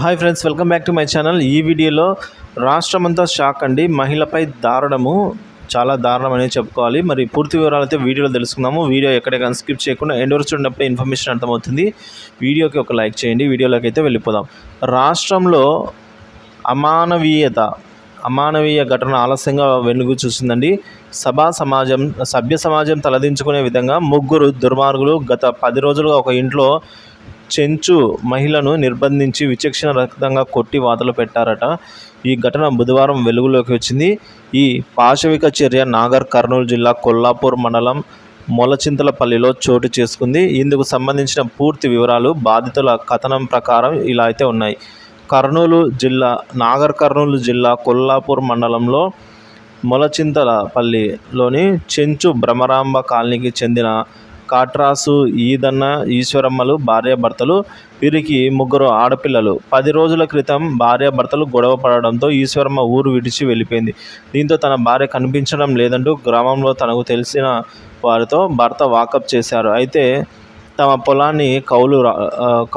Hi friends, welcome back to my channel. ఈ వీడియోలో రాష్ట్రమంతా షాక్ అండి. మహిళపై దారుణము, చాలా దారుణం అనేది చెప్పుకోవాలి. మరి పూర్తి వివరాలు అయితే వీడియోలో తెలుసుకుందాము. వీడియో ఎక్కడెక్కడ స్కిప్ చేయకుండా ఎండ్ వరకు చూడనప్పుడే ఇన్ఫర్మేషన్ అర్థమవుతుంది. వీడియోకి ఒక లైక్ చేయండి. వీడియోలోకి అయితే వెళ్ళిపోదాం. రాష్ట్రంలో అమానవీయ ఘటన ఆలస్యంగా వెలుగు చూసిందండి. సభ్య సమాజం తలదించుకునే విధంగా ముగ్గురు దుర్మార్గులు గత 10 రోజులుగా ఒక ఇంట్లో చెంచు మహిళను నిర్బంధించి విచక్షణరహితంగా కొట్టి వాతలు పెట్టారట. ఈ ఘటన బుధవారం వెలుగులోకి వచ్చింది. ఈ పాశవిక చర్య నాగర్ కర్నూలు జిల్లా కొల్లాపూర్ మండలం మొలచింతలపల్లిలో చోటు చేసుకుంది. ఇందుకు సంబంధించిన పూర్తి వివరాలు బాధితుల కథనం ప్రకారం ఇలా అయితే ఉన్నాయి. నాగర్ కర్నూలు జిల్లా కొల్లాపూర్ మండలంలో మొలచింతలపల్లిలోని చెంచు భ్రమరాంబ కాలనీకి చెందిన కాట్రాసు ఈదన్న ఈశ్వరమ్మలు భార్యాభర్తలు. వీరికి ముగ్గురు ఆడపిల్లలు. 10 రోజుల క్రితం భార్యాభర్తలు గొడవ పడడంతో ఈశ్వరమ్మ ఊరు విడిచి వెళ్ళిపోయింది. దీంతో తన భార్య కనిపించడం లేదంటూ గ్రామంలో తనకు తెలిసిన వారితో భర్త వాకప్ చేశారు. అయితే తమ పొలాన్ని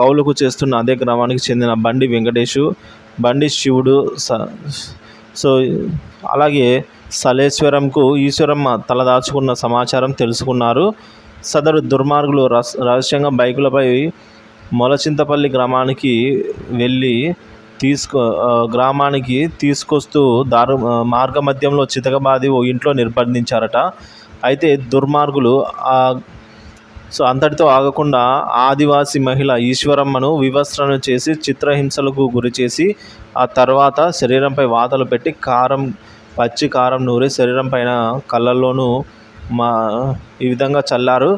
కౌలుకు చేస్తున్న అదే గ్రామానికి చెందిన బండి వెంకటేషు, బండి శివుడు, అలాగే సలేశ్వరంకు ఈశ్వరమ్మ తలదాచుకున్న సమాచారం తెలుసుకున్నారు. సదరు దుర్మార్గులు రహస్యంగా బైకులపై మొలచింతపల్లి గ్రామానికి వెళ్ళి తీసుకొస్తూ మార్గమధ్యంలో చితకబాది ఓ ఇంట్లో నిర్బంధించారట. అయితే దుర్మార్గులు అంతటితో ఆగకుండా ఆదివాసీ మహిళ ఈశ్వరమ్మను వివస్త్రను చేసి చిత్రహింసలకు గురిచేసి ఆ తర్వాత శరీరంపై వాతలు పెట్టి పచ్చి కారం నూరి శరీరం పైన కళ్ళల్లోనూ ఈ విధంగా చల్లారు.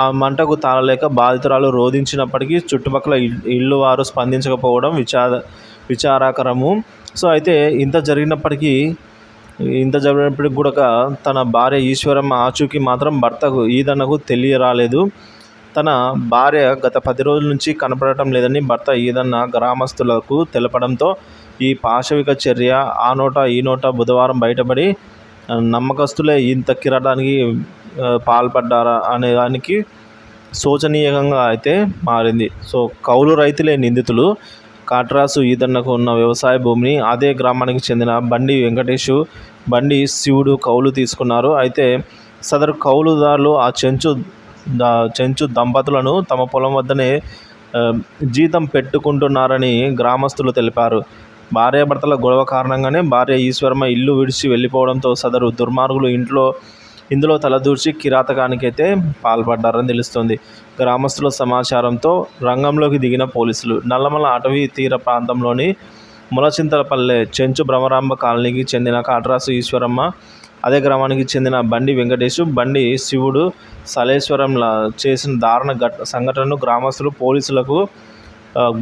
ఆ మంటకు తాళలేక బాధితురాలు రోధించినప్పటికీ చుట్టుపక్కల ఇల్లు వారు స్పందించకపోవడం విచారకరము. అయితే ఇంత జరిగినప్పటికీ కూడా తన భార్య ఈశ్వరమ్మ ఆచూకీ మాత్రం భర్తకు ఈదన్నకు తెలియరాలేదు. తన భార్య గత 10 రోజుల నుంచి కనపడటం లేదని భర్త ఈదన్న గ్రామస్తులకు తెలపడంతో ఈ పాశవిక చర్య ఆ నోట ఈ నోట బుధవారం బయటపడి నమ్మకస్తులే ఇంత కిరాటానికి పాల్పడ్డారా అనే దానికి శోచనీయంగా అయితే మారింది. కౌలు రైతులే నిందితులు. కాట్రాసు ఈదన్నకు ఉన్న వ్యవసాయ భూమిని అదే గ్రామానికి చెందిన బండి వెంకటేషు, బండి శివుడు కౌలు తీసుకున్నారు. అయితే సదరు కౌలుదారులు ఆ చెంచు దంపతులను తమ పొలం వద్దనే జీతం పెట్టుకుంటున్నారని గ్రామస్తులు తెలిపారు. భార్యాభర్తల గొడవ కారణంగానే భార్య ఈశ్వరమ్మ ఇల్లు విడిచి వెళ్ళిపోవడంతో సదరు దుర్మార్గులు ఇందులో తలదూర్చి కిరాతకానికైతే పాల్పడ్డారని తెలుస్తోంది. గ్రామస్తుల సమాచారంతో రంగంలోకి దిగిన పోలీసులు నల్లమల అటవీ తీర ప్రాంతంలోని మొలచింతలపల్లె చెంచు భ్రమరాంబ కాలనీకి చెందిన కాట్రాసు ఈశ్వరమ్మ, అదే గ్రామానికి చెందిన బండి వెంకటేషు, బండి శివుడు, సలేశ్వరంలా చేసిన దారుణ సంఘటనను గ్రామస్తులు పోలీసులకు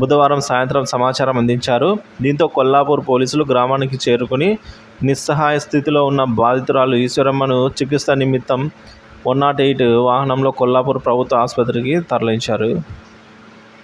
బుధవారం సాయంత్రం సమాచారం అందించారు. దీంతో కొల్లాపూర్ పోలీసులు గ్రామానికి చేరుకుని నిస్సహాయ స్థితిలో ఉన్న బాధితురాలు ఈశ్వరమ్మను చికిత్స నిమిత్తం 108 వాహనంలో కొల్లాపూర్ ప్రభుత్వ ఆసుపత్రికి తరలించారు.